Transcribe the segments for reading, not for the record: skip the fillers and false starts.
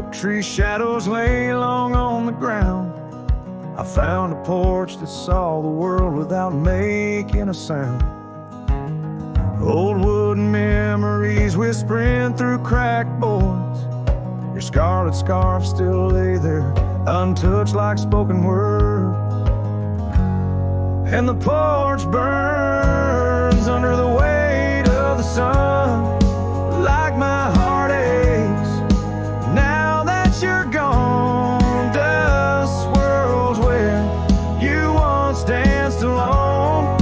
oak tree shadows lay long on the ground. I found a porch that saw the world without making a sound. Old wooden memories whispering through cracked boards. Your scarlet scarf still lay there, untouched like spoken word. And the porch burns under the weight of the sun, like my heart aches now that you're gone. Dust swirls where you once danced alone,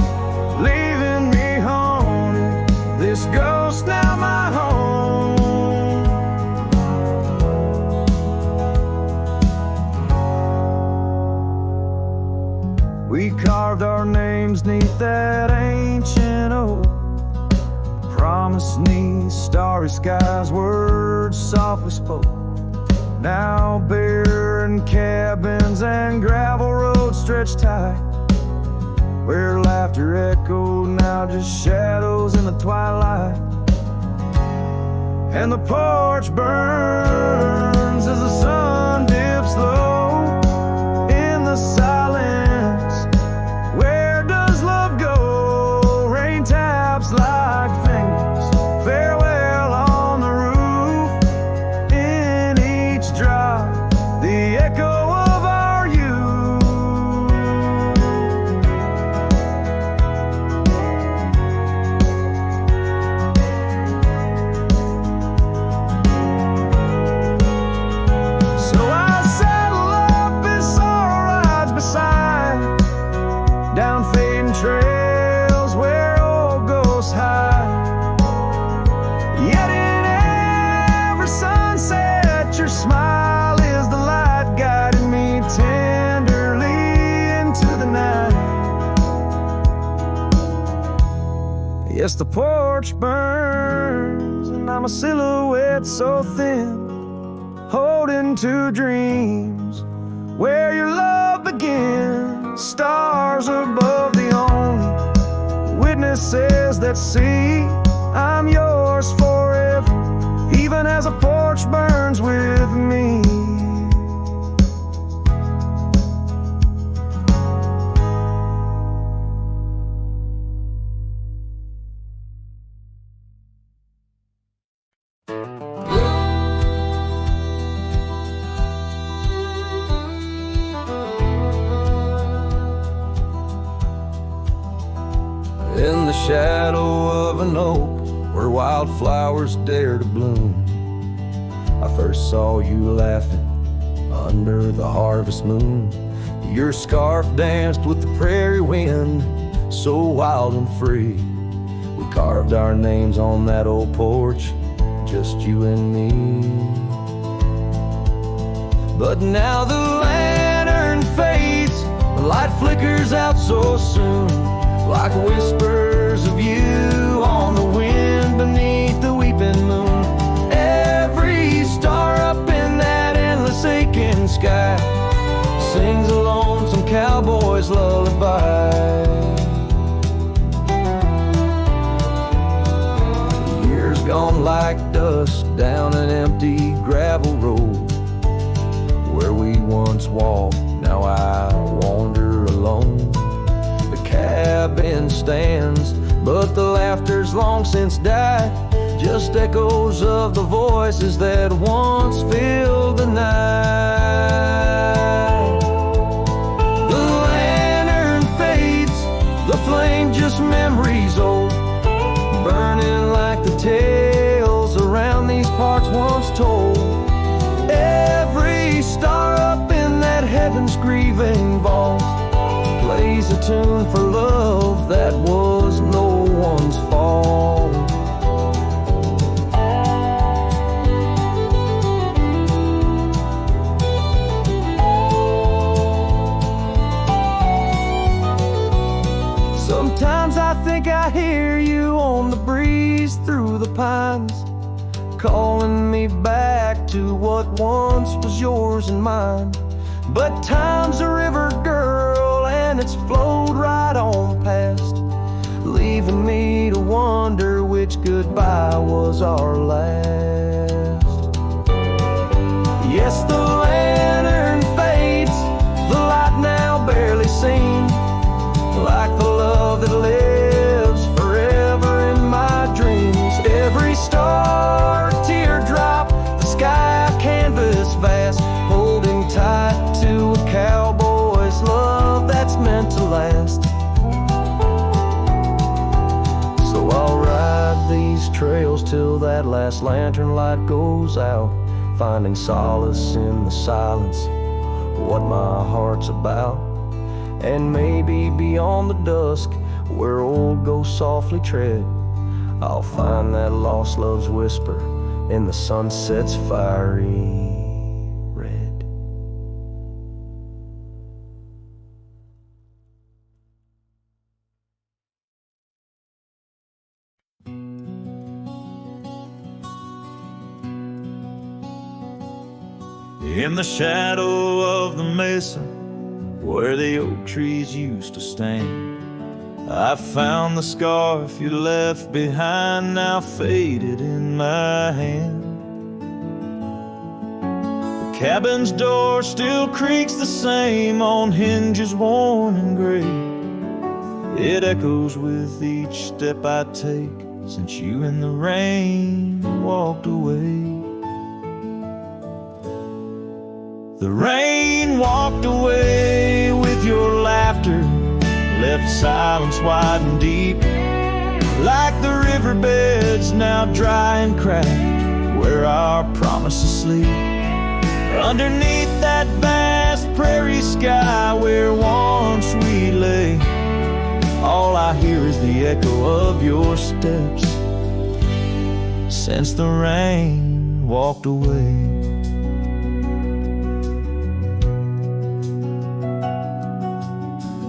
leaving me haunted. This ghost now my home. We carved our names neath that ancient oak, promised neath starry skies, words softly spoke. Now barren cabins and gravel roads stretch tight, where laughter echoed, now just shadows in the twilight. And the porch burns as the sun dips low in the silence. Where does love go? Rain taps like fingers, farewell on the roof. In each drop, the echo of our youth. So I saddle up and sorrow rides beside, down fading trails where old ghosts hide. Yet in every sunset, your smile is the light guiding me tenderly into the night. Yes, the porch burns, and I'm a silhouette so thin, holding to dreams where your love begins. Stars above, the only witnesses that see I'm yours forever, even as a porch burns with me. In the shadow of an oak where wildflowers dare to bloom, I first saw you laughing under the harvest moon. Your scarf danced with the prairie wind, so wild and free. We carved our names on that old porch, just you and me. But now the lantern fades, the light flickers out so soon, like whispers of you on the wind beneath the weeping moon. Every star up in that endless aching sky sings a lonesome cowboy's lullaby. Years gone like dust down an empty gravel road, where we once walked, now I wander alone. Cabin stands, but the laughter's long since died, just echoes of the voices that once filled the night. The lantern fades, the flame just memories old, burning like the tales around these parts once told. Every star up in that heaven's grieving vault plays a tune for love that was no one's fault. Sometimes I think I hear you on the breeze through the pines, calling me back to what once was yours and mine. But time's a river, girl, and it's flowed right on past, leaving me to wonder which goodbye was our last. Yeah, Yes, the lantern fades, the light now barely seen, like the love that lives forever in my dreams. Every star, teardrop, the sky canvas vast, holding tight to a cowboy's love that's meant to last. So I'll ride these trails till that last lantern light goes out, finding solace in the silence, what my heart's about. And maybe beyond the dusk, where old ghosts softly tread, I'll find that lost love's whisper in the sunset's fiery red. In the shadow of the mesa, where the oak trees used to stand, I found the scarf you left behind, now faded in my hand. The cabin's door still creaks the same on hinges worn and gray. It echoes with each step I take since you in the rain walked away. The rain walked away with your laughter, left silence wide and deep, like the riverbeds now dry and cracked, where our promises sleep. Underneath that vast prairie sky where once we lay, all I hear is the echo of your steps since the rain walked away.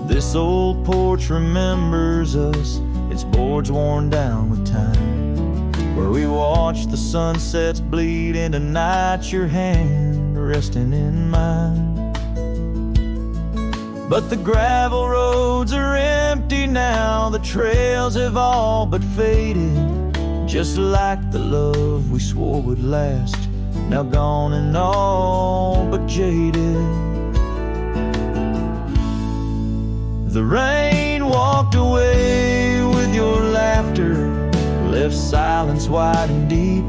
This old porch remembers us, its boards worn down with time, where we watched the sunsets bleed into night, your hand resting in mine. But the gravel roads are empty now, the trails have all but faded, just like the love we swore would last, now gone and all but jaded. The rain walked away with your laughter, left silence wide and deep,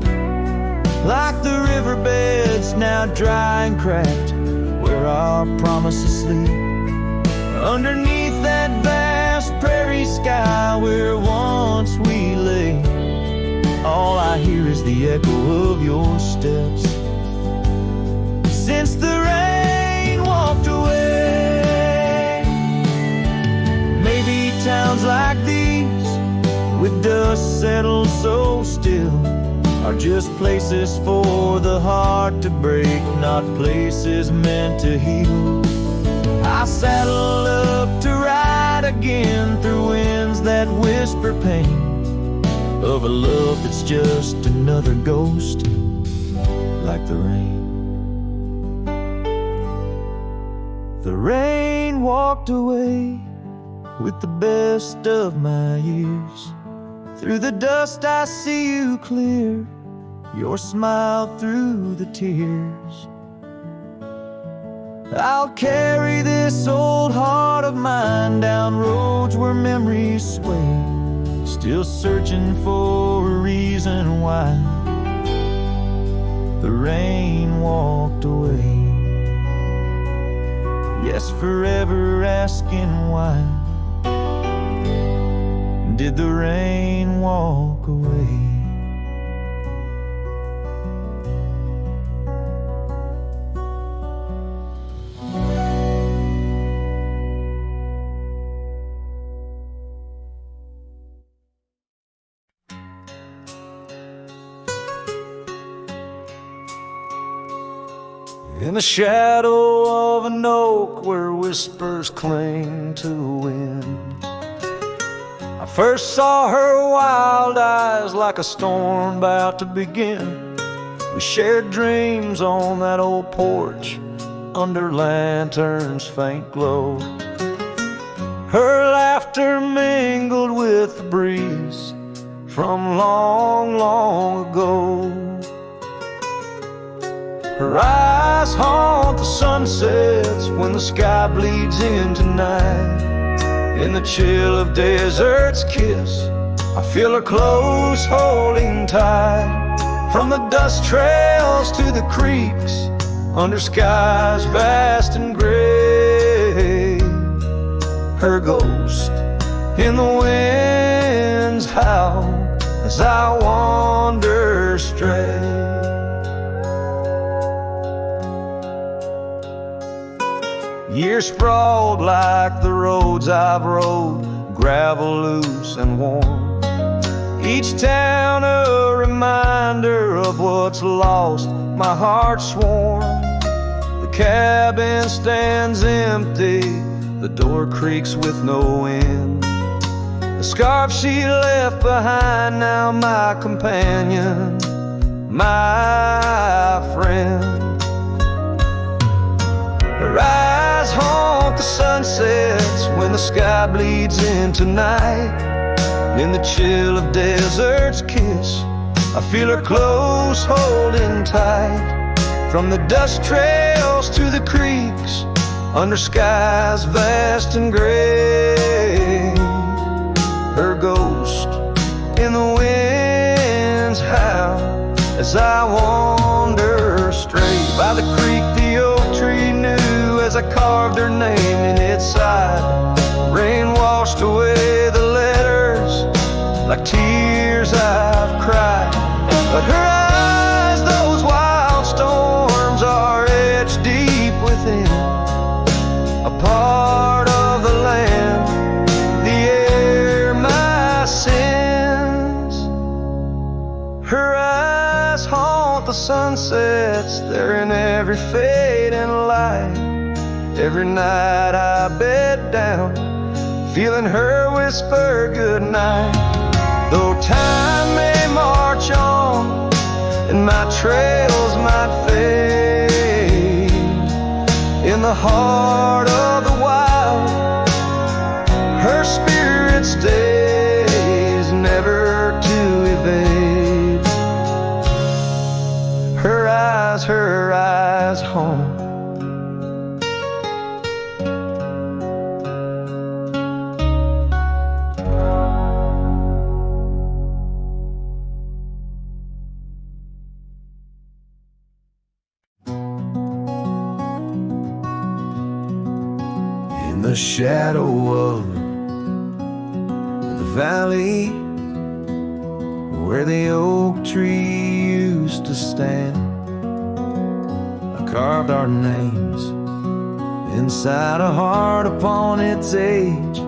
like the riverbeds now dry and cracked, where our promises sleep. Underneath that vast prairie sky where once we lay, all I hear is the echo of your steps since the rain walked away. Maybe towns like these, with dust settled so still, are just places for the heart to break, not places meant to heal. I saddle up to ride again through winds that whisper pain of a love that's just another ghost, like the rain. The rain walked away with the best of my years. Through the dust I see you clear, your smile through the tears. I'll carry this old heart of mine down roads where memories sway, still searching for a reason why the rain walked away. Yes, forever asking why did the rain walk away? In the shadow of an oak where whispers cling to the wind, I first saw her wild eyes like a storm about to begin. We shared dreams on that old porch under lanterns' faint glow. Her laughter mingled with the breeze from long, long ago. Her eyes haunt the sunsets when the sky bleeds into night. In the chill of desert's kiss, I feel her close holding tight. From the dust trails to the creeks, under skies vast and gray, her ghost in the wind's howl as I wander stray. Years sprawled like the roads I've rode, gravel loose and warm. Each town a reminder of what's lost, my heart sworn. The cabin stands empty, the door creaks with no end. The scarf she left behind, now my companion, my friend. Her eyes haunt the sunsets when the sky bleeds into night. In the chill of desert's kiss, I feel her close holding tight. From the dust trails to the creeks, under skies vast and gray, her ghost in the wind's howl as I wander straight. By the creek the oak tree knew as I carved her name in its side. Rain washed away the letters like tears I've cried. But her eyes, those wild storms, are etched deep within, a part of the land, the air, my sins. Her eyes haunt the sunsets, they're in every fading light. Every night I bed down, feeling her whisper goodnight. Though time may march on and my trails might fade, in the heart of the wild, her spirit stays, never to evade. Her eyes home. In the shadow of the valley where the oak tree used to stand, I carved our names inside a heart upon its age, a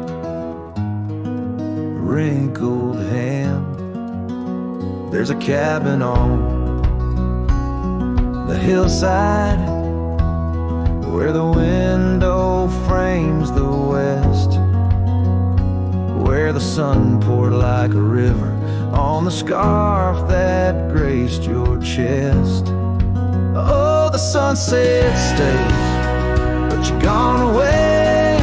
wrinkled hand. There's a cabin on the hillside where the window frames the west, where the sun poured like a river on the scarf that graced your chest. Oh, the sunset stays, but you're gone away,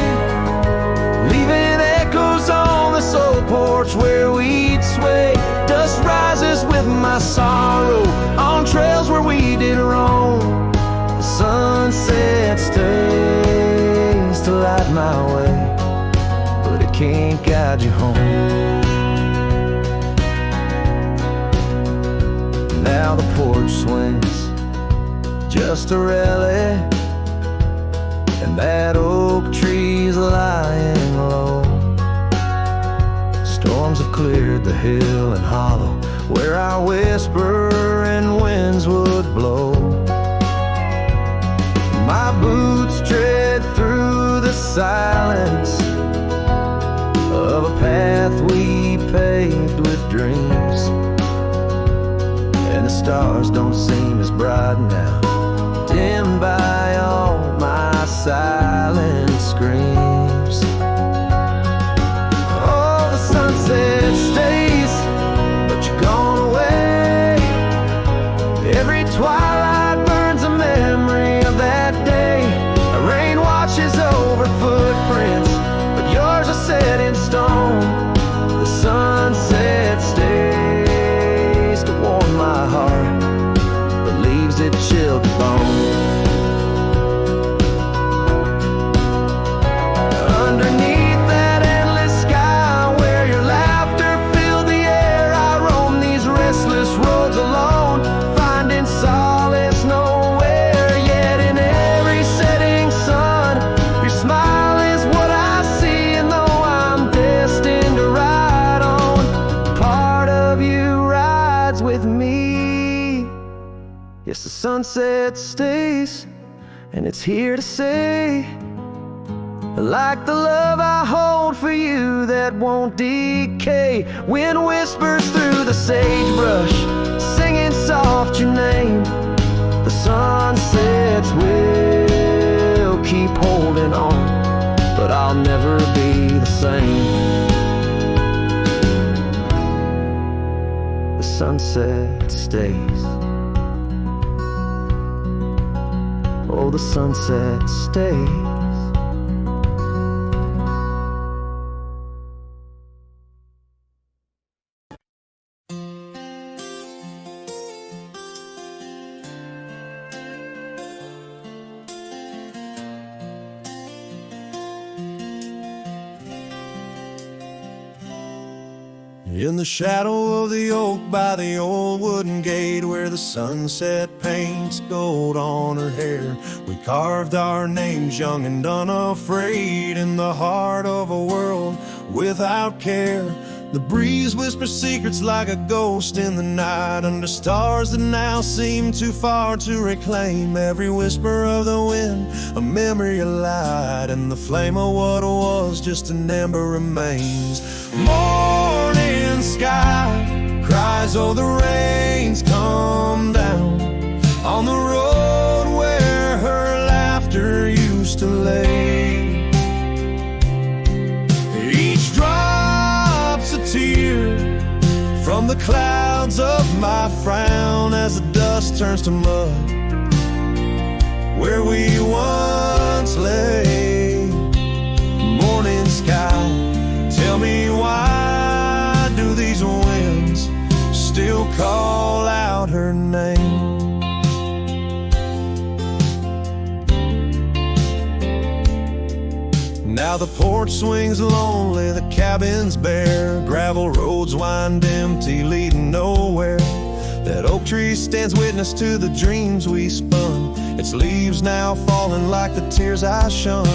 leaving echoes on this old porch where we'd sway. Dust rises with my sorrow on trails where we did roam. The sunset stays to light my way, but it can't guide you home. Now the porch swings just a relic, and that oak tree's lying low. Storms have cleared the hill and hollow where our whisper and winds would blow. My boots tread through the silence of a path we paved with dreams, and the stars don't seem as bright now, dimmed by all my silent screams. Oh, the sunset stays, but you're gone away. Every twilight burns a memory of that day. The rain washes over footprints, but yours are set in stone. The sunset stays to warm my heart, but leaves it chilled to bone. sunset stays, and it's here to say, like the love I hold for you that won't decay. Wind whispers through the sagebrush, singing soft your name. The sunsets will keep holding on, but I'll never be the same. The sunset stays. Oh, the sunset stays. In the shadow of the oak by the old wooden gate, where the sunset paints gold on her hair, we carved our names young and unafraid in the heart of a world without care. The breeze whispers secrets like a ghost in the night, under stars that now seem too far to reclaim. Every whisper of the wind, a memory of light, and the flame of what was just an ember remains. Morning sky cries, oh the rains come down on the road where her laughter used to lay. Each drop's a tear from the clouds of my frown, as the dust turns to mud where we once lay. Morning sky, tell me why do these winds still call out her name? Now the porch swings lonely, the cabin's bare, gravel roads wind empty, leading nowhere. That oak tree stands witness to the dreams we spun, its leaves now falling like the tears I shun.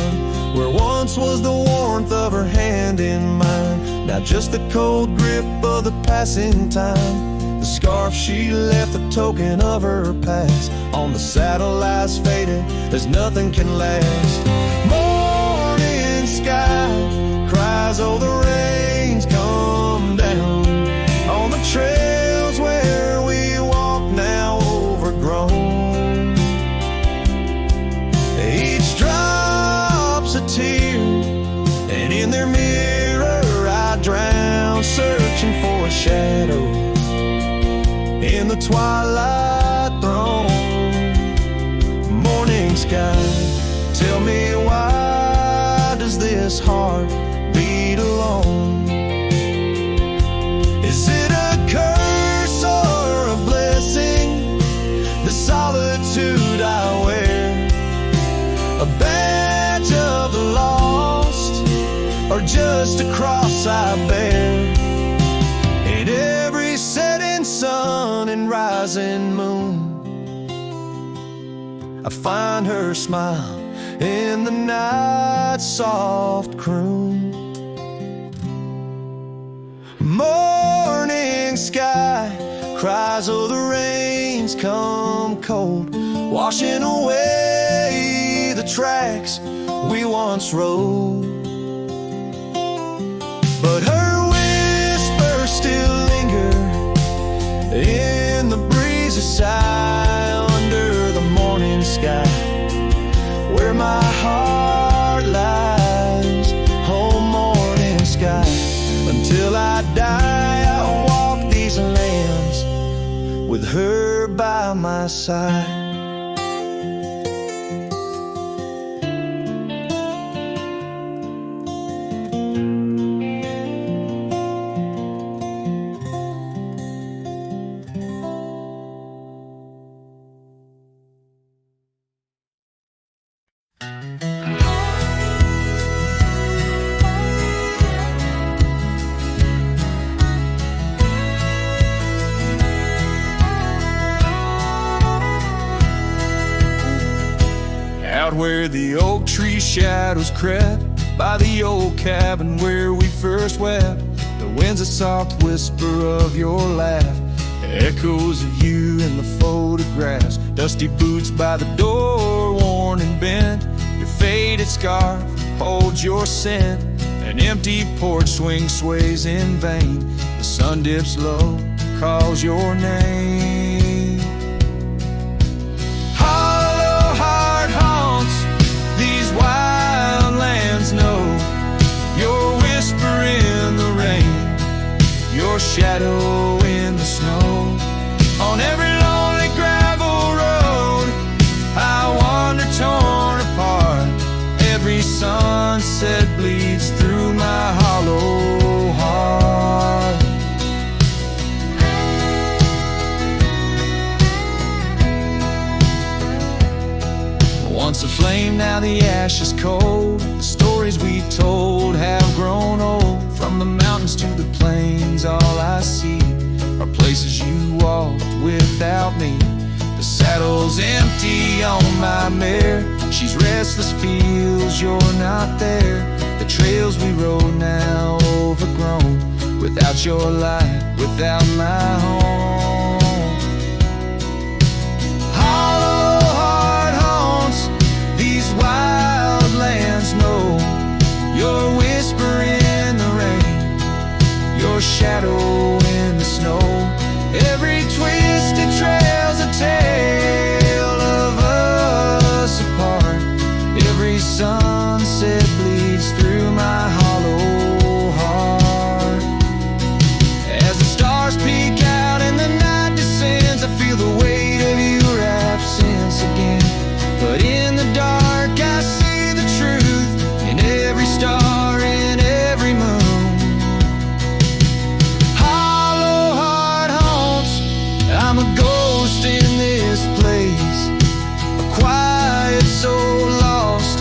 Where once was the warmth of her hand in mine, now just the cold grip of the passing time. The scarf she left, a token of her past. On the saddle lies faded, there's nothing can last. Morning sky cries, oh the rains come down on the trails where we walk now overgrown. Each drop's a tear, and in their mirror I drown, searching for a shadow in the twilight throne. Morning sky, tell me why does this heart beat alone? Is it a curse or a blessing, the solitude I wear? A badge of the lost, or just a cross I bear? In every setting sun and rising moon, I find her smile in the night's soft croon. Morning sky cries, oh the rains come cold, washing away the tracks we once rode. But her whispers still linger in the breezy sigh under the morning sky, where my heart lies. Oh, morning sky, until I die I'll walk these lands with her by my side. Out where the oak tree shadows crept, by the old cabin where we first wept, the wind's a soft whisper of your laugh, echoes of you in the photograph. grass, dusty boots by the door, worn and bent. Your faded scarf holds your scent. An empty porch swing sways in vain. The sun dips low, calls your name. Hollow heart haunts these wild lands know. Your whisper in the rain, your shadow in the snow. On every lonely gravel road I wander torn apart. Every sunset bleeds through my hollow heart. Once a flame, now the ash is cold. The stories we told have grown old. From the mountains to the plains, all I see are places you walked without me. The saddle's empty on my mare. She's restless, feels you're not there. The trails we rode now overgrown. Without your light, without my home. Hollow heart haunts these wild lands know. Your whisper in the rain, your shadow in the snow. Every twisted trail's a tale of us apart. Every sunset bleeds through my hollow heart. As the stars peek out and the night descends, I feel the weight of your absence again. But in the dark I see the truth in every star, in every moon. I'm a ghost in this place, a quiet soul lost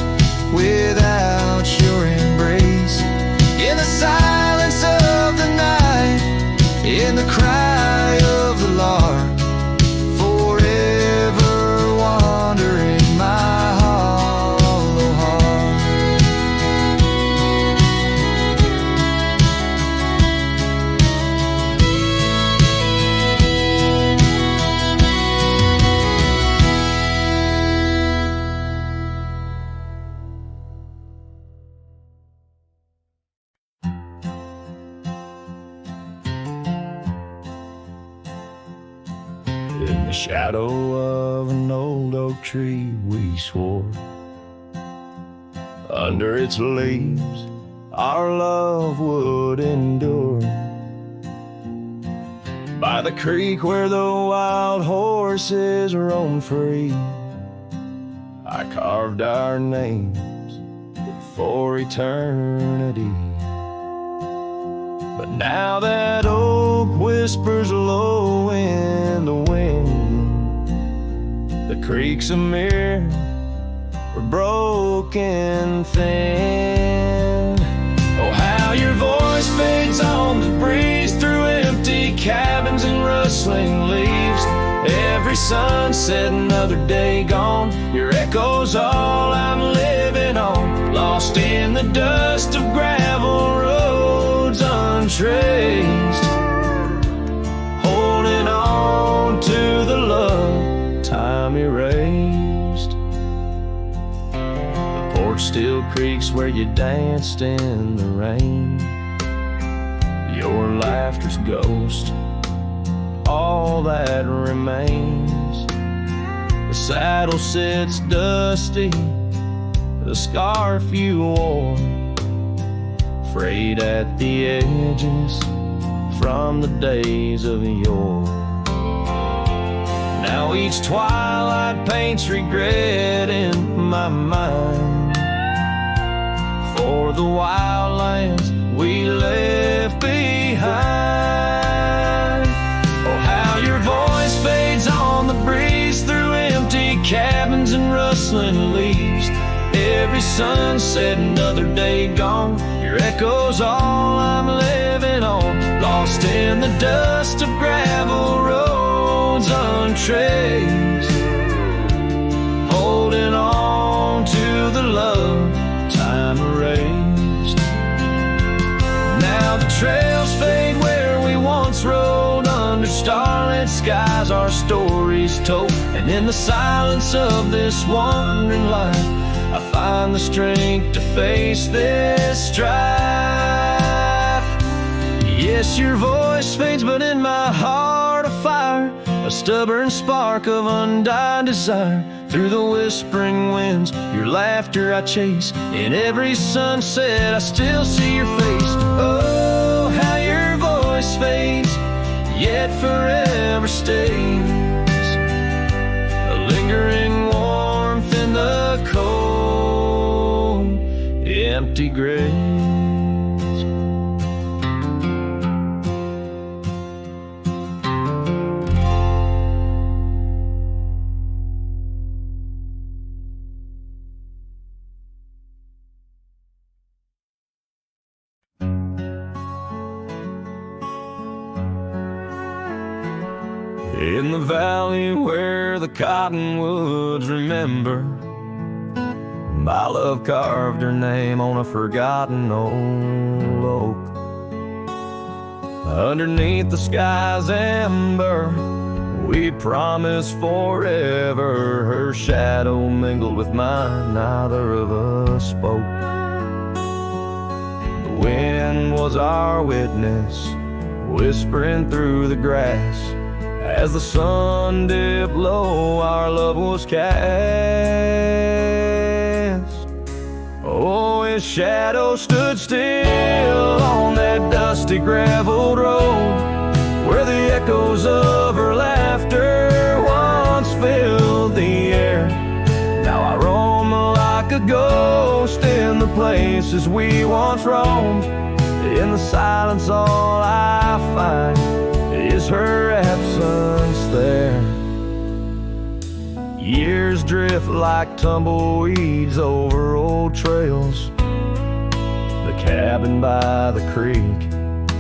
without your embrace. In the silence of the night, in the cry of the lark, forever wandering my hollow heart. In the shadow of an old oak tree we swore, under its leaves our love would endure. By the creek where the wild horses roam free, I carved our names for eternity. But now that oak whispers low in the wind, the creek's a mirror for broken thin. Oh, how your voice fades on the breeze through empty cabins and rustling leaves. Every sunset, another day gone. Your echo's all I'm living on, lost in the dust of gravel roads untraced, holding on to the love time erased. The porch still creaks where you danced in the rain. Your laughter's ghost, all that remains. The saddle sits dusty, the scarf you wore, frayed at the edges from the days of yore. Now each twilight paints regret in my mind for the wild lands we left behind. Oh, how your voice fades on the breeze through empty cabins and rustling leaves. Every sunset, another day gone. Your echo's all I'm living on, lost in the dust of gravel roads untraced, holding on to the love time erased. Now the trails fade where we once rode under starlit skies. lies our stories told. And in the silence of this wandering life, I find the strength to face this strife. Yes, your voice fades, but in my heart a fire, a stubborn spark of undying desire. Through the whispering winds, your laughter I chase. In every sunset, I still see your face. Oh, how your voice fades, yet forever stays. A lingering warmth in the cold, empty grave. In the valley where the cottonwoods remember, my love carved her name on a forgotten old oak. Underneath the sky's amber, we promised forever. Her shadow mingled with mine, neither of us spoke. The wind was our witness, whispering through the grass. As the sun dipped low, our love was cast. Oh, his shadow stood still on that dusty graveled road, where the echoes of her laughter once filled the air. Now I roam like a ghost in the places we once roamed. In the silence, all I find is her absence there. Years drift like tumbleweeds over old trails. The cabin by the creek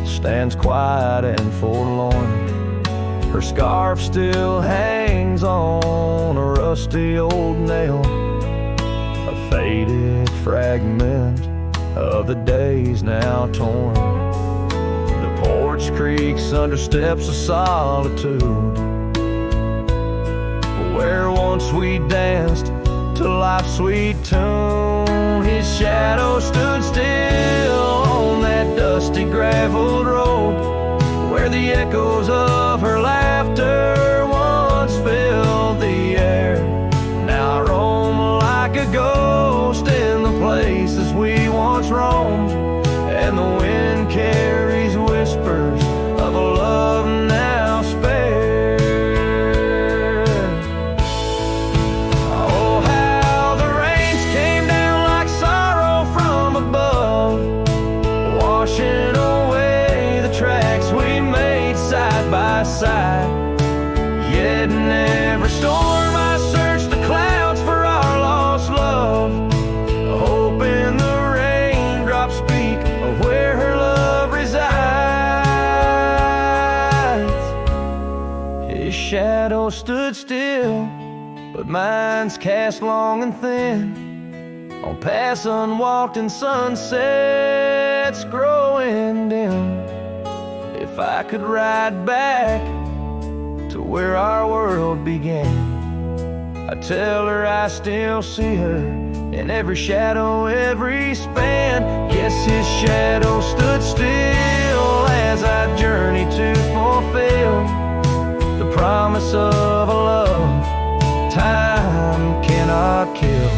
stands quiet and forlorn. Her scarf still hangs on a rusty old nail, a faded fragment of the days now torn. Porch creaks under steps of solitude, where once we danced to life's sweet tune. His shadow stood still on that dusty graveled road, where the echoes of her laughter once filled the air. Now I roam like a ghost in the places we once roamed, and the wind carries whispers of a love now spared. Oh, how the rains came down like sorrow from above, washing away the tracks we made side by side. Yet in every storm I searched the clouds for our lost love, hoping the raindrops speak of where her love resides. His shadow stood still, but mine's cast long and thin on paths unwalked and sunsets growing dim. If I could ride back to where our world began, I'd tell her I still see her in every shadow, every span. Yes, his shadow stood still as I journeyed to fulfill the promise of a love time cannot kill.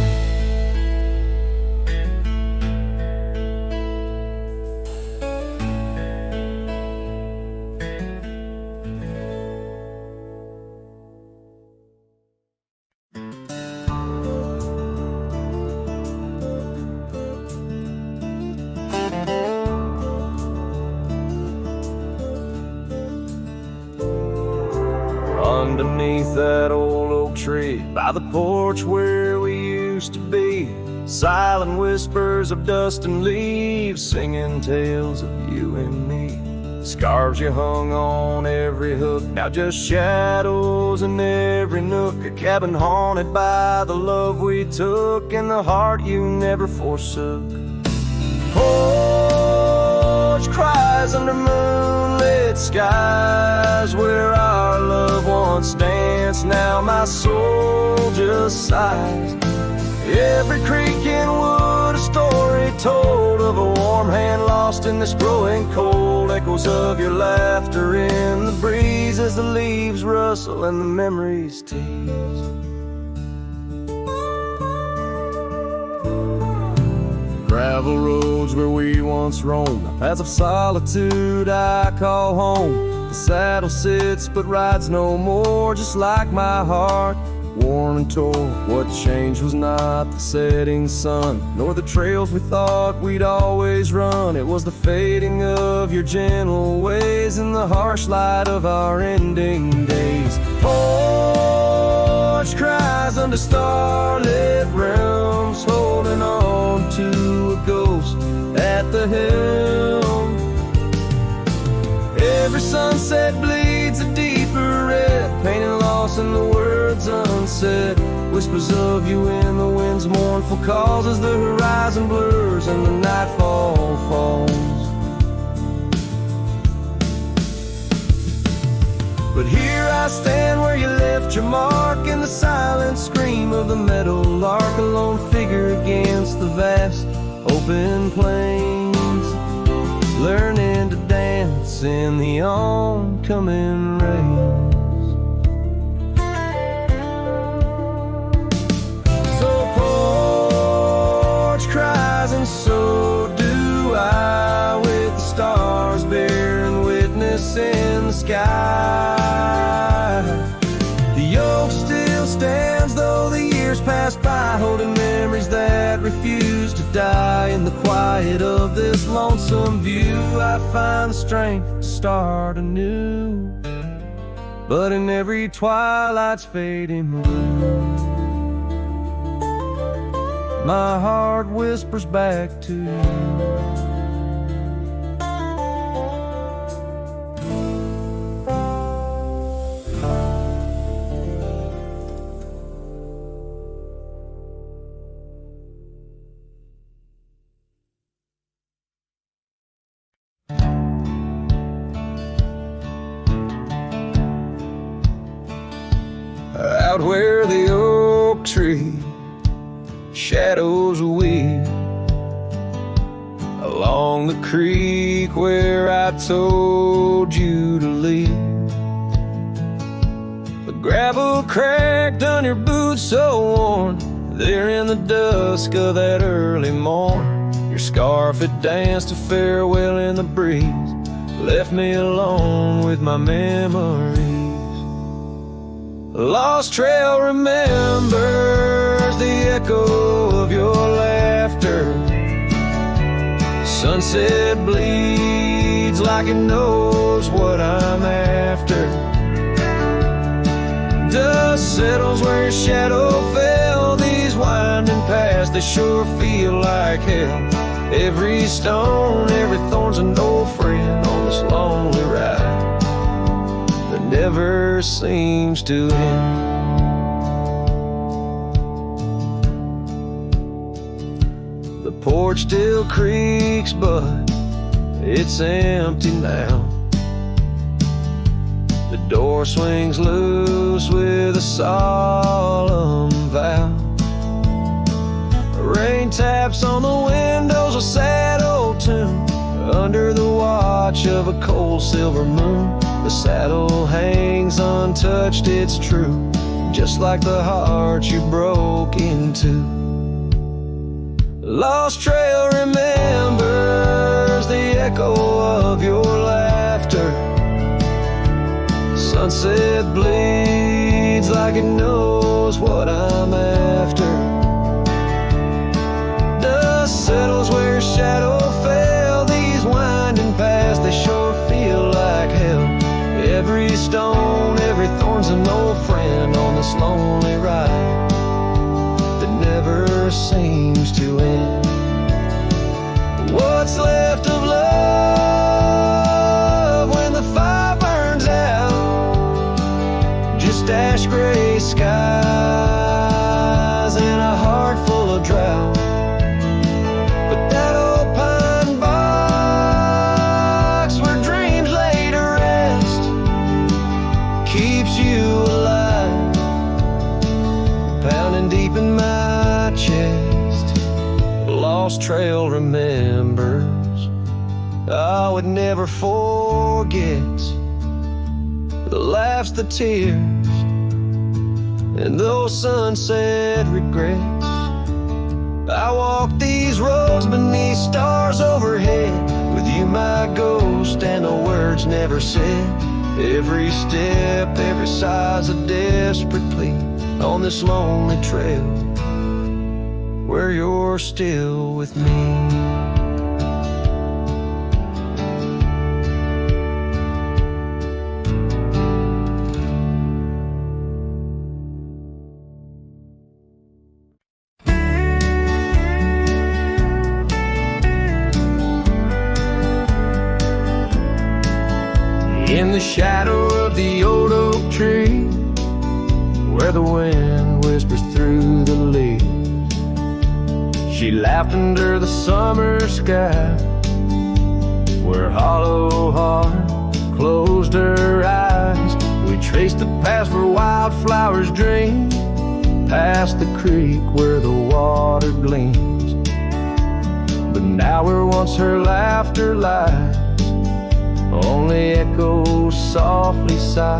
Underneath that old oak tree, by the porch where we used to be, silent whispers of dust and leaves, singing tales of you and me. The scarves you hung on every hook, now just shadows in every nook. A cabin haunted by the love we took, and the heart you never forsook. Porch cries under moonlit starlit skies where our love once danced. Now my soul just sighs. Every creek and wood, a story told of a warm hand lost in this growing cold. Echoes of your laughter in the breeze as the leaves rustle and the memories tease. Gravel roads where we once roamed, paths of solitude I call home. The saddle sits but rides no more, just like my heart, worn and torn. What changed was not the setting sun, nor the trails we thought we'd always run. It was the fading of your gentle ways and the harsh light of our ending days. Porch cries under starlit realms, holding on to a ghost at the helm. Every sunset bleeds a deeper red, pain and loss in the words unsaid. Whispers of you in the wind's mournful calls as the horizon blurs and the nightfall falls. But here I stand where you left your mark, in the silent scream of the meadowlark, a lone figure against the vast open plains, learning to dance in the oncoming rains. So porch cries and so do I, with the stars bearing witness in the sky. The yoke still stands though the years pass by, holding memories that refuse to die. In the quiet of this lonesome view I find the strength to start anew. But in every twilight's fading blue, my heart whispers back to you. Out where the oak tree shadows weave, along the creek where I told you to leave. The gravel cracked on your boots so worn, there in the dusk of that early morn. Your scarf had danced a farewell in the breeze, left me alone with my memories. A lost trail remembers the echo of your laughter. Sunset bleeds like it knows what I'm after. Dust settles where your shadow fell. These winding paths, they sure feel like hell. Every stone, every thorn's an old friend on this lonely ride that never seems to end. The porch still creaks, but it's empty now. The door swings loose with a solemn vow. Rain taps on the windows, a sad old tune, under the watch of a cold silver moon. The saddle hangs untouched, it's true, just like the heart you broke into. Lost trail remembers the echo of your laughter. Sunset bleeds like it knows what I'm after. Dust settles where your shadow fell. These winding paths, they sure feel like hell. Every stone, every thorn's an old friend on this lonely ride that never seems to end. What's left of love when the fire burns out? Just ash gray skies and a heart full of drought. But that old pine box where dreams lay to rest still remembers. I would never forget the laughs, the tears, and those sunset regrets. I walk these roads beneath stars overhead, with you my ghost and the words never said. Every step, every sigh's a desperate plea on this lonely trail where you're still with me. In the shadow of the old oak tree, where the wind whispers through the leaves, she laughed under the summer sky, where hollow heart closed her eyes. We traced the path where wildflowers dream, past the creek where the water gleams. But now where once her laughter lies, only echoes softly sigh.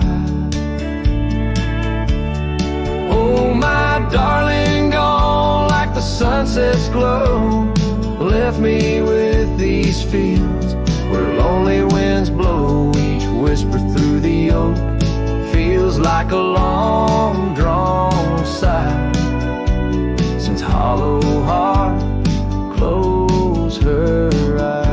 Oh, my darling, gone like the sunset's glow, left me with these fields where lonely winds blow. Each whisper through the oak feels like a long drawn sigh, since hollow heart closed her eyes.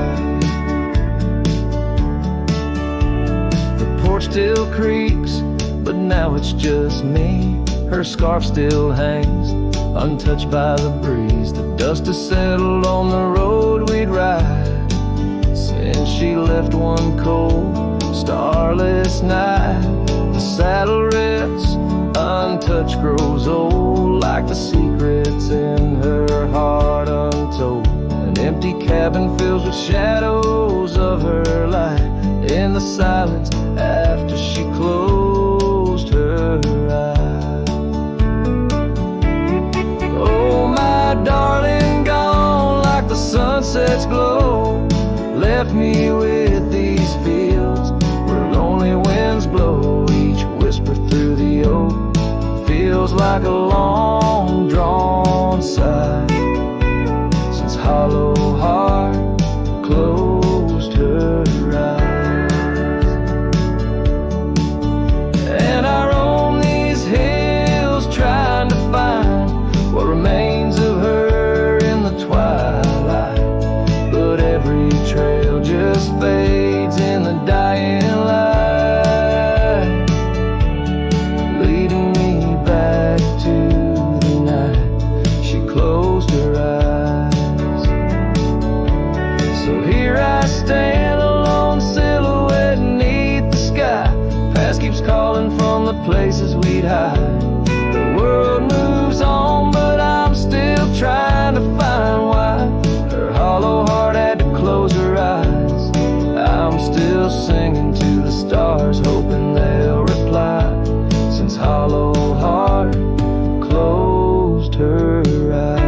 Still creaks, but now it's just me. Her scarf still hangs, untouched by the breeze. The dust has settled on the road we'd ride since she left one cold, starless night. The saddle rests, untouched, grows old, like the secrets in her heart untold. An empty cabin fills with shadows of her life in the silence after she closed her eyes. Oh, my darling, gone like the sunset's glow, left me with these fields where lonely winds blow. Each whisper through the oak feels like a long drawn sigh, since hollow heart closed her eyes. And I roam these hills trying to find what remains of her in the twilight, but every trail just fades in the dying light, leading me back to the night she closed her eyes. So here I stand, a lone silhouette beneath the sky. Past keeps calling from the places we'd hide. The world moves on, but I'm still trying to find why her hollow heart had to close her eyes. I'm still singing to the stars, hoping they'll reply, since hollow heart closed her eyes.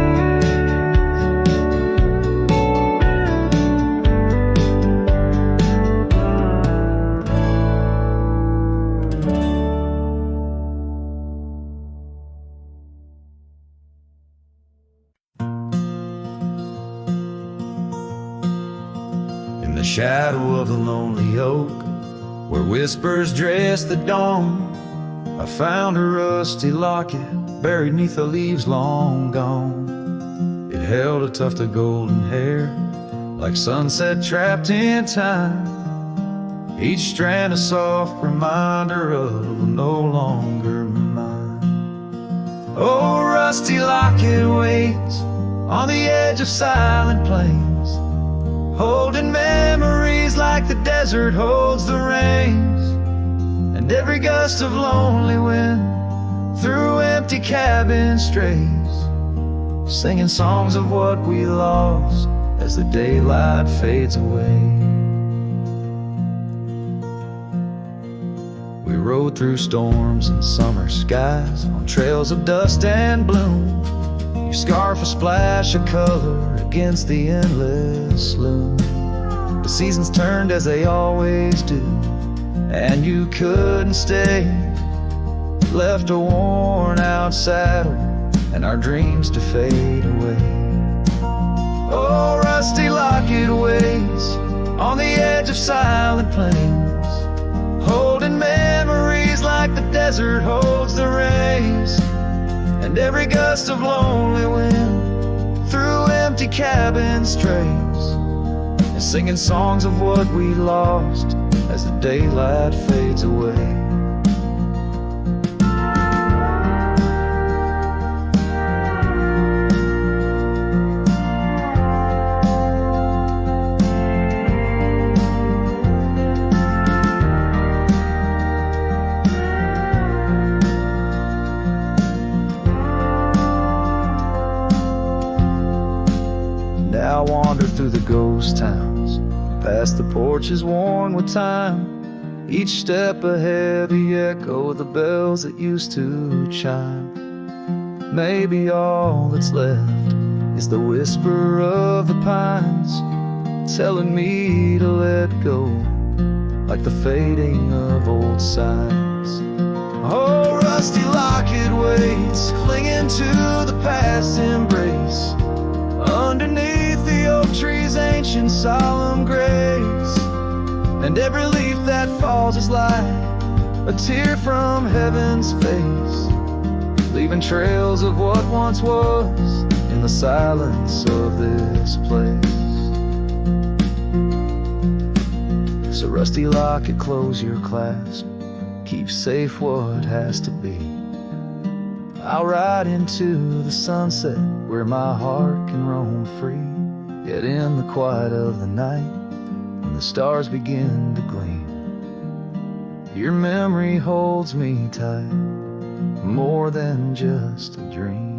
In the shadow of the lonely oak, where whispers dress the dawn, I found a rusty locket buried neath the leaves long gone. It held a tuft of golden hair, like sunset trapped in time, each strand a soft reminder of no longer mine. Oh, rusty locket waits on the edge of silent plains, holding memories like the desert holds the rains, and every gust of lonely wind through empty cabin strays, singing songs of what we lost as the daylight fades away. We rode through storms and summer skies on trails of dust and bloom. your scarf a splash of color against the endless loom. The seasons turned as they always do, and you couldn't stay. Left a worn out saddle and our dreams to fade away. Oh, rusty locket waits on the edge of silent plains, holding memories like the desert holds the rays. And every gust of lonely wind through empty cabin strays, and singing songs of what we lost as the daylight fades away. Now I wander through the ghost towns, past the porches worn with time. Each step a heavy echo of the bells that used to chime. Maybe all that's left is the whisper of the pines, telling me to let go, like the fading of old signs. Oh, rusty locket waits, clinging to the past embrace, underneath the oak tree's ancient solemn grace. And every leaf that falls is like a tear from heaven's face, leaving trails of what once was in the silence of this place. So rusty locket, close your clasp, keep safe what has to be. I'll ride into the sunset where my heart can roam free. Yet in the quiet of the night, when the stars begin to gleam, your memory holds me tight, more than just a dream.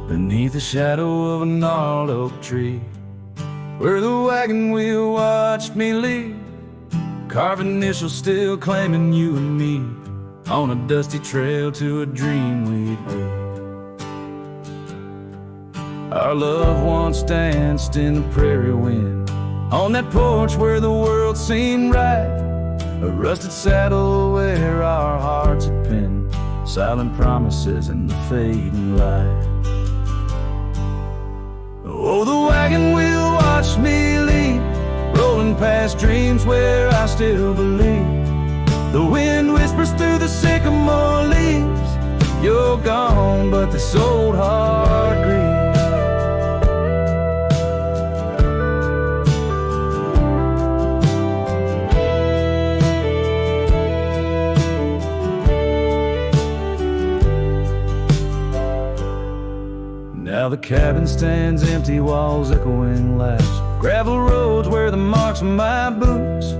Beneath the shadow of a gnarled oak tree, where the wagon wheel watched me leave, carved initials still claiming you and me, on a dusty trail to a dream we'd be. Our love once danced in the prairie wind, on that porch where the world seemed right, a rusted saddle where our hearts had been, silent promises in the fading light. Oh, the wagon wheel watched me leave, rolling past dreams where I still believe. The wind whispers through the sycamore leaves, you're gone, but this old heart grieves. Now the cabin stands empty, walls echoing laughs, gravel roads where the marks of my boots,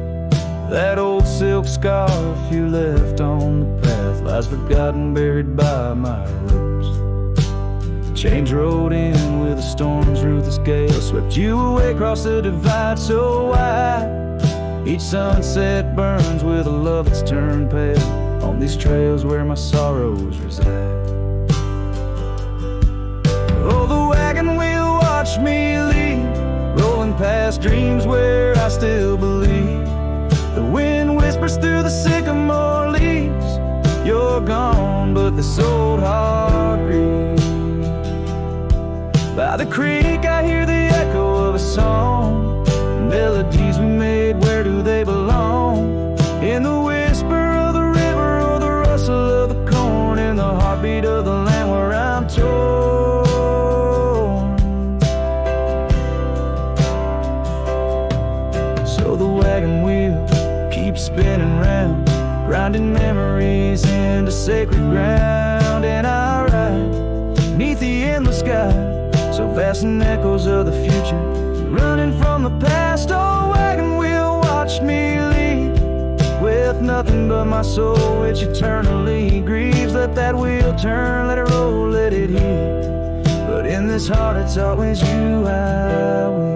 that old silk scarf you left on the path lies forgotten, buried by my roots. Change rode in with a storm's ruthless gale, swept you away across the divide so wide. Each sunset burns with a love that's turned pale, on these trails where my sorrows reside. Oh, the wagon wheel watched me leave, rolling past dreams where I still believe. The wind whispers through the sycamore leaves, you're gone, but this old heart grieves. By the creek I hear the echo of a song, melodies we made, where do they belong? In the whisper of the river or the rustle of the corn, in the heartbeat of the land where I'm torn. So the wagon wheel keeps spinning round, grinding memories into sacred ground. And I ride neath the endless sky, so vast and echoes of the future, running from the past. Oh, wagon wheel watch me leave, where left nothing but my soul, which eternally grieves. Let that wheel turn, let it roll, let it heal. But in this heart it's always you I will.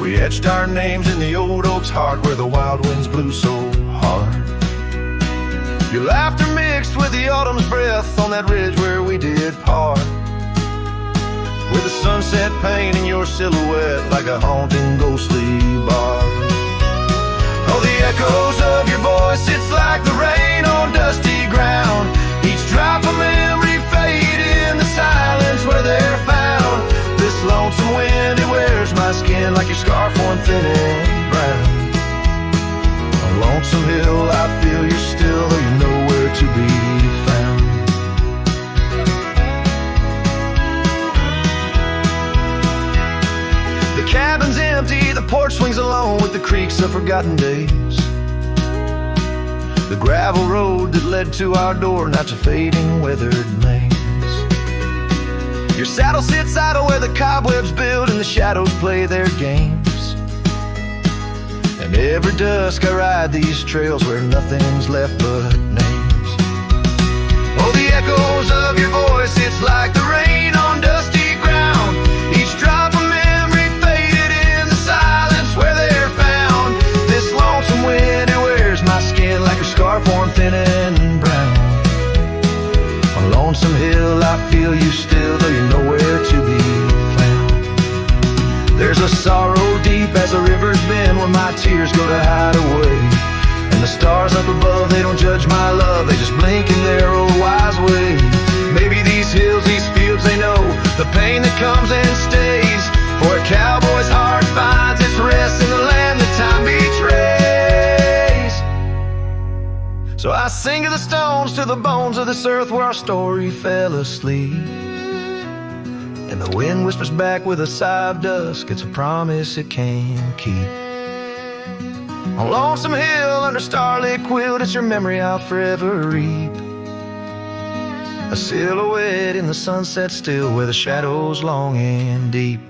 We etched our names in the old oak's heart where the wild winds blew so hard. Your laughter mixed with the autumn's breath on that ridge where we did part. With the sunset painting your silhouette like a haunting ghostly bar. Oh, the echoes of your voice, it's like the rain on dusty ground. Each drop of memory fade in the silence where they're found. This lonesome wind, it wears my skin like your scarf worn thin and brown. On Lonesome Hill, I feel you're still, though you're nowhere to be found. The cabin's empty, the porch swings alone with the creaks of forgotten days. The gravel road that led to our door, now's a fading, weathered maze. Your saddle sits idle where the cobwebs build and the shadows play their games. And every dusk I ride these trails where nothing's left but names. Oh, the echoes of your voice, it's like the rain on dusty ground. Each drop of memory faded in the silence where they're found. This lonesome wind, it wears my skin like a scarf worn thin and brown. On Lonesome Hill, I feel you still, though you're nowhere to be found. There's a sorrow deep as the river's bend where my tears go to hide away. And the stars up above, they don't judge my love, they just blink in their old wise way. Maybe these hills, these fields, they know the pain that comes and stays. For a cowboy's heart finds its rest in the land that time betrays. So I sing to the stones, to the bones of this earth where our story fell asleep. And the wind whispers back with a sigh of dusk, it's a promise it can't keep. On Lonesome Hill, under starlit quilt, it's your memory I'll forever reap. A silhouette in the sunset still, where the shadows long and deep.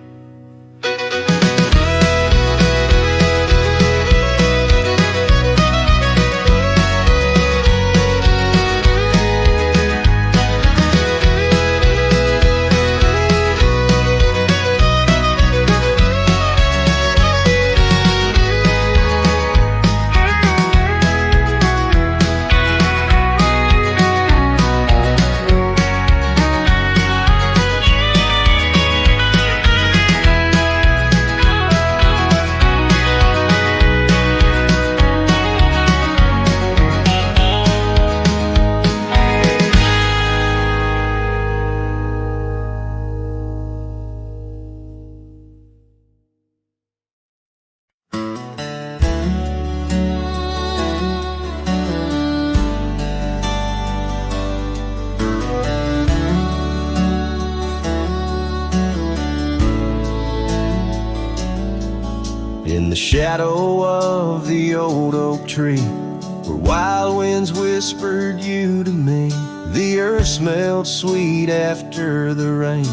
In the shadow of the old oak tree, where wild winds whispered you to me, the earth smelled sweet after the rain.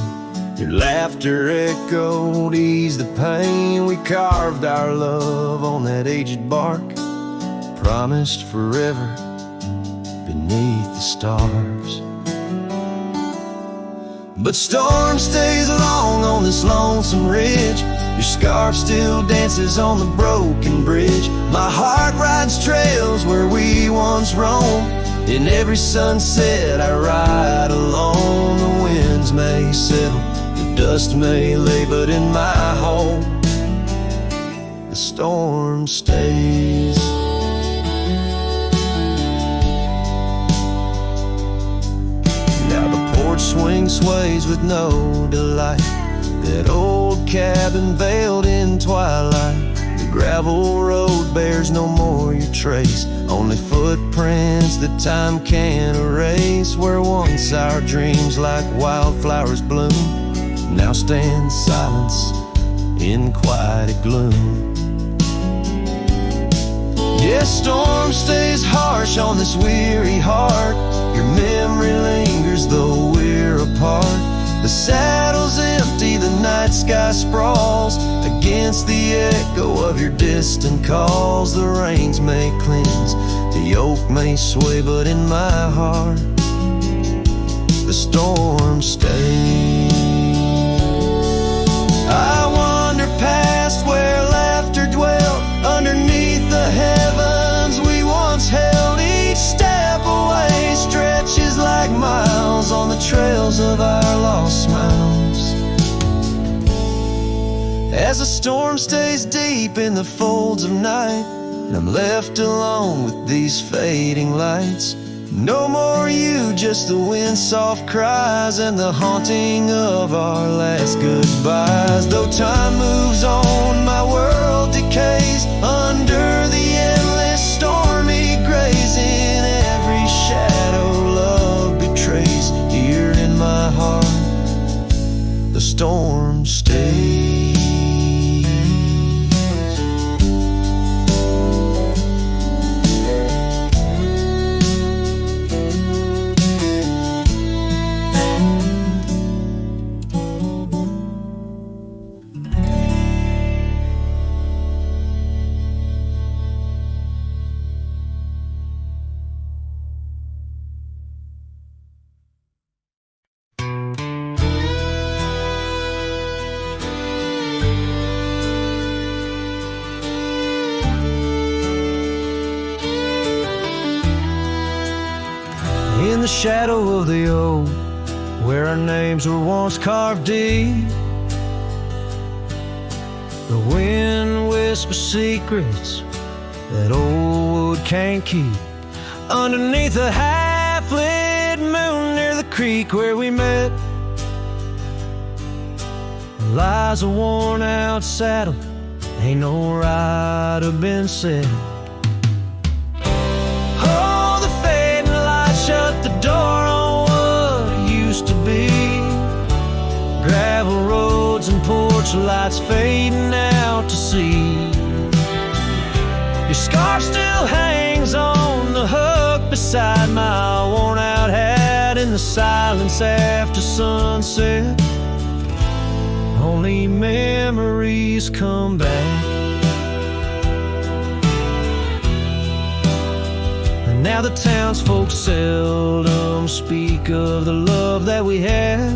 Your laughter echoed, eased the pain. We carved our love on that aged bark, promised forever beneath the stars. But storm stays long on this lonesome ridge. Your scarf still dances on the broken bridge. My heart rides trails where we once roamed. In every sunset I ride alone. The winds may settle, the dust may lay, but in my home the storm stays. Now the porch swing sways with no delight, that old cabin veiled in twilight. The gravel road bears no more your trace, only footprints that time can't erase. Where once our dreams like wildflowers bloom, now stand silence in quiet gloom. Yes, storm stays harsh on this weary heart. Your memory lingers though we're apart. The saddle's empty, the night sky sprawls against the echo of your distant calls. The rains may cleanse, the yoke may sway, but in my heart the storm stays. I wander past where laughter dwelt, underneath the heavens we once held. Each step away stretches like miles on the trails of our lost smiles. As the storm stays deep in the folds of night, and I'm left alone with these fading lights. No more you, just the wind's soft cries and the haunting of our last goodbyes. Though time moves on, my world decays under the endless stormy grays. In every shadow love betrays, here in my heart the storm stays. In the shadow of the oak, where our names were once carved deep, the wind whispers secrets that old wood can't keep. Underneath a half-lit moon near the creek where we met, lies a worn-out saddle, ain't no rider been said. Shut the door on what used to be. Gravel roads and porch lights fading out to sea. Your scarf still hangs on the hook beside my worn out hat. In the silence after sunset, only memories come back. Now the townsfolk seldom speak of the love that we had.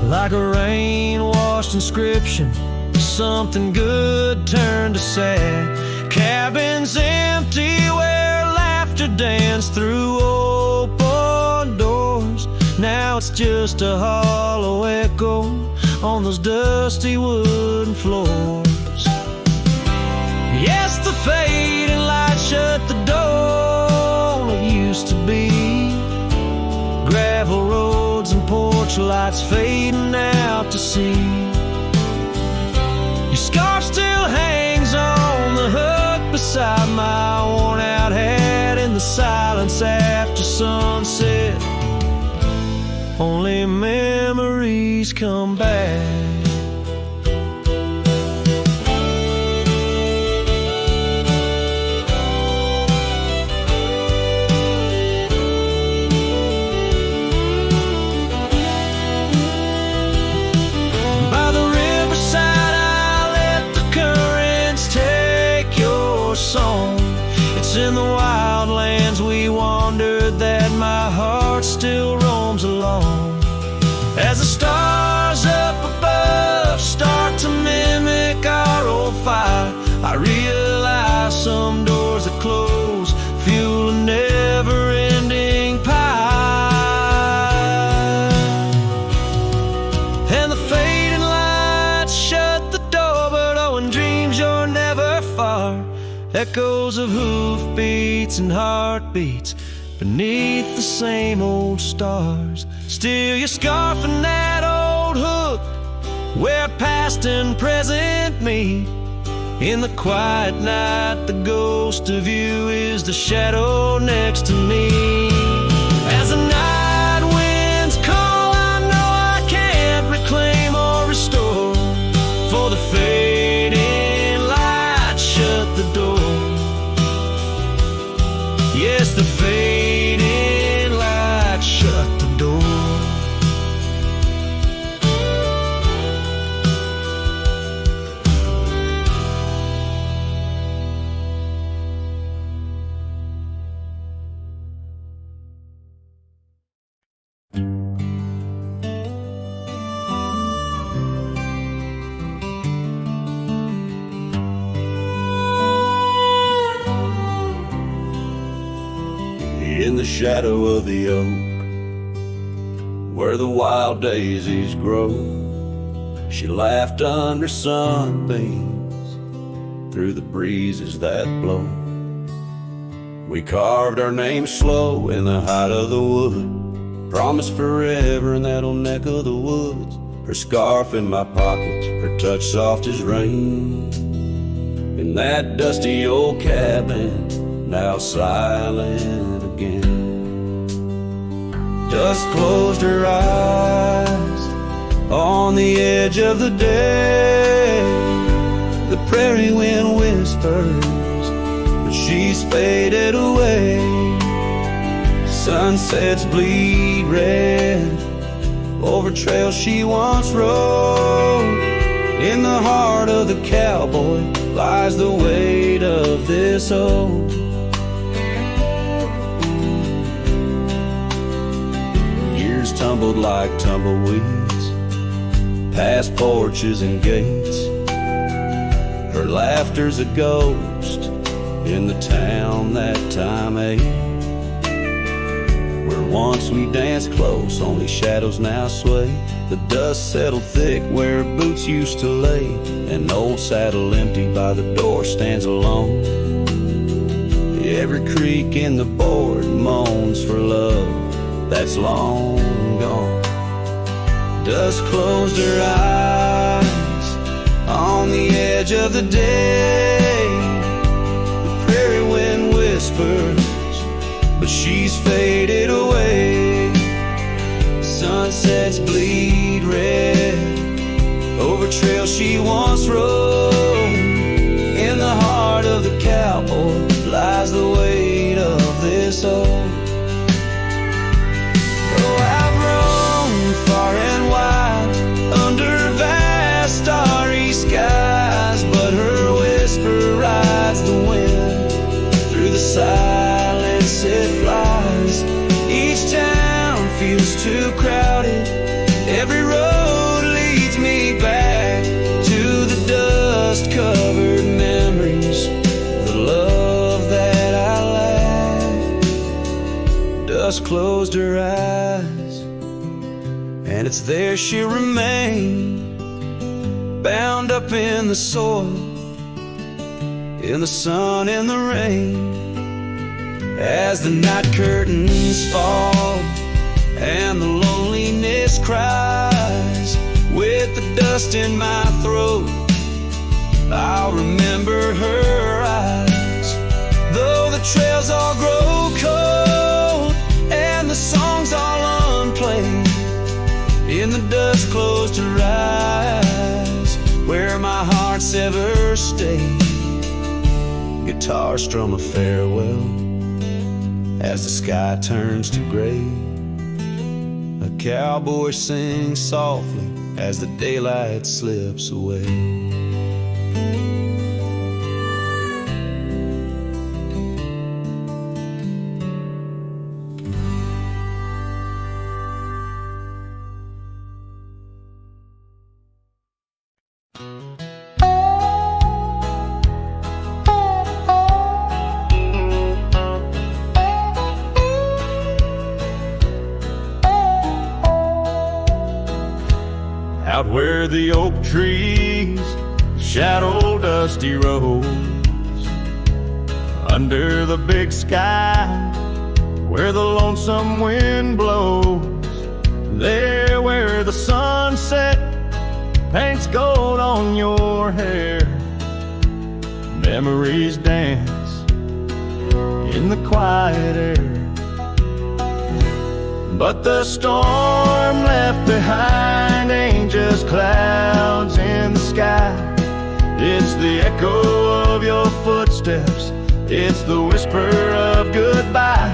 Like a rain-washed inscription, something good turned to sad. Cabins empty where laughter danced through open doors. Now it's just a hollow echo on those dusty wooden floors. Yes, the fading light shut the door. It used to be gravel roads and porch lights fading out to sea. Your scarf still hangs on the hook beside my worn out hat. In the silence after sunset, only memories come back. It's in the wildlands we wandered that my heart still roams along. As the stars up above start to mimic our old fire, I realize some doors that close fuel a never-ending pie. And the fading lights shut the door, but echoes of hoofbeats and heartbeats beneath the same old stars. Still your scarf and that old hook where past and present meet. In the quiet night, the ghost of you is the shadow next to me. As the night winds call, I know I can't reclaim or restore. For the fading light shut the door. Yes, the fading light shut the door. In the shadow of the oak, where the wild daisies grow, she laughed under sunbeams through the breezes that blow. We carved our names slow in the height of the wood, promised forever in that old neck of the woods. Her scarf in my pocket, her touch soft as rain. In that dusty old cabin, now silent again. Dusk closed her eyes on the edge of the day. The prairie wind whispers, but she's faded away. Sunsets bleed red over trails she once rode. In the heart of the cowboy lies the weight of this old. Years tumbled like tumbleweeds past porches and gates. Her laughter's a ghost in the town that time ate. Where once we danced close, only shadows now sway. The dust settled thick where boots used to lay. An old saddle empty by the door stands alone. Every creak in the board moans for love that's long gone. Dusk closed her eyes on the edge of the day. The prairie wind whispers, but she's faded away. Sunsets bleed red over trails she once rode. In the heart of the cowboy lies the weight of this old. Oh, I've roamed far and wide under vast starry skies, but her whisper rides the wind through the silence it flies. Each town feels too crowded. Every road leads me back to the dust-covered memories, the love that I lacked. Dusk closed her eyes, and it's there she'll remain, bound up in the soil, in the sun and the rain. As the night curtains fall and the loneliness cries, with the dust in my throat, I'll remember her eyes. Though the trails all grow cold and the songs all unplayed, in the dust closed her eyes, where my heart's ever stayed. Guitar strum a farewell as the sky turns to gray. A cowboy sings softly as the daylight slips away. Out where the oak trees shadow dusty roads, under the big sky, where the lonesome wind blows, there where the sunset paints gold on your hair. Memories dance in the quiet air. But the storm left behind ain't just clouds in the sky. It's the echo of your footsteps, it's the whisper of goodbye.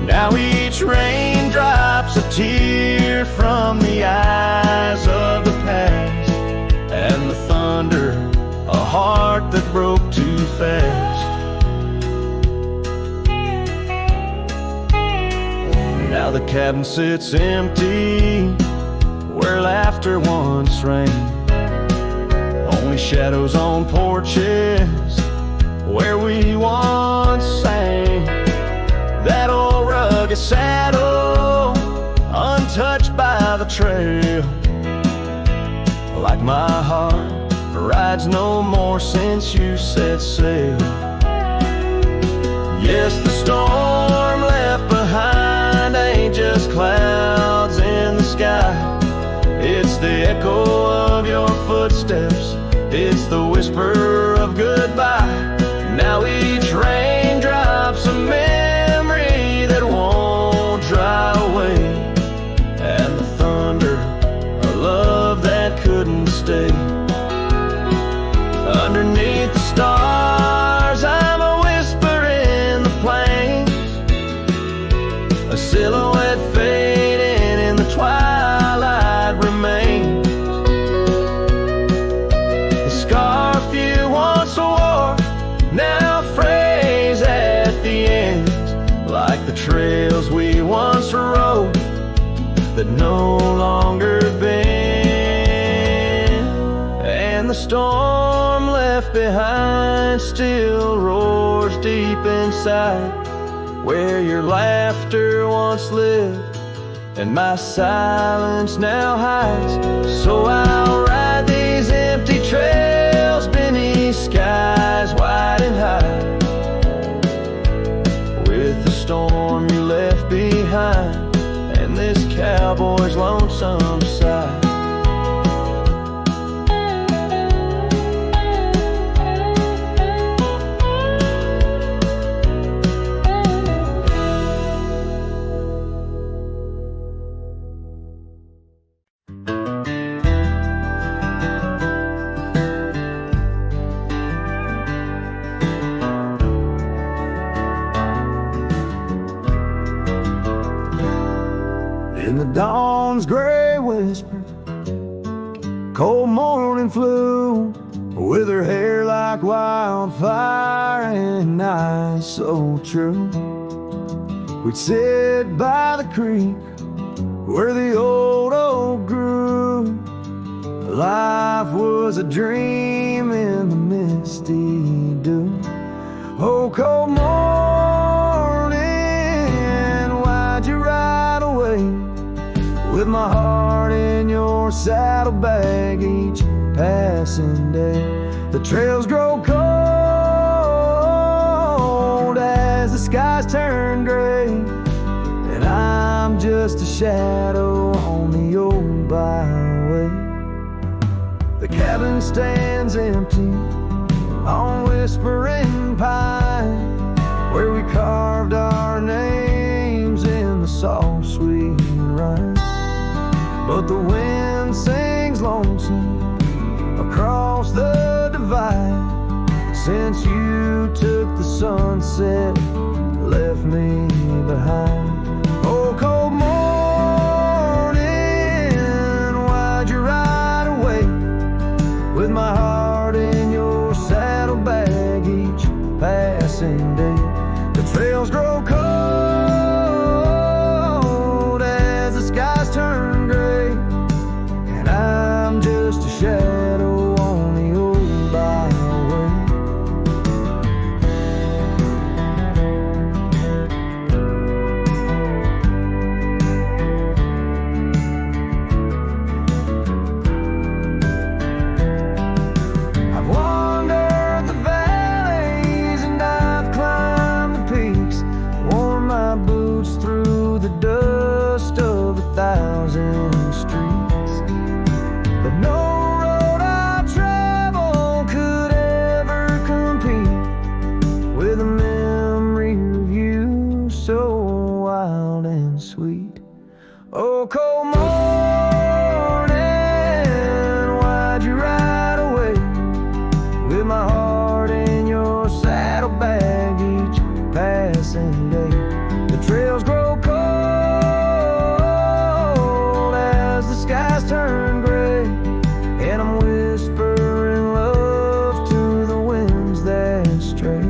Now each raindrop's a tear from the eyes of the past, and the thunder, a heart that broke too fast. Now the cabin sits empty, where laughter once rang. Only shadows on porches, where we once sang. That old rugged saddle, untouched by the trail. Like my heart, rides no more since you set sail. Yes, the storm left behind ain't just clouds in the sky. It's the echo of your footsteps, it's the whisper of goodbye. Now each raindrop's a memory that won't dry away, and the thunder, a love that couldn't stay. Underneath the stars, I'm a whisper in the plains, a silhouette fading in the twilight remains. The scarf you once wore now frays at the ends, like the trails we once rode that no longer bend. And the storm left behind still roars deep inside, where your laughter once lived and my silence now hides. So I'll ride these empty trails beneath skies wide and high, with the storm you left behind and this cowboy's lonesome sigh. In the dawn's gray whisper, cold morning flew, with her hair like wildfire and eyes so true. We'd sit by the creek where the old oak grew. Life was a dream in the misty dew. Oh, cold morning, why'd you ride away? With my heart in your saddlebag each passing day. The trails grow cold as the skies turn gray, and I'm just a shadow on the old byway. The cabin stands empty on Whispering Pine, where we carved our names in the soft sweet rime. But the wind sings lonesome across the divide, since you took the sunset, left me behind. Oh, cold morning, why'd you ride away? With my heart in your saddlebag each passing day. The trails grow cold as the skies turn gray, and I'm just a shadow on the old byway. wild and sweet. Oh, cold morning, why'd you ride away with my heart in your saddlebag each passing day? The trails grow cold as the skies turn gray, and I'm whispering love to the winds that stray.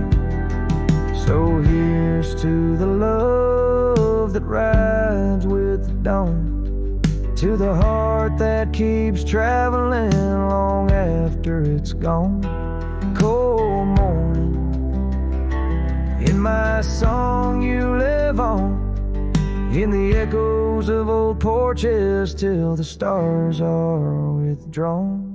So here's to the love that rides with the dawn, to the heart that keeps traveling long after it's gone. Cold morning, in my song you live on, in the echoes of old porches till the stars are withdrawn.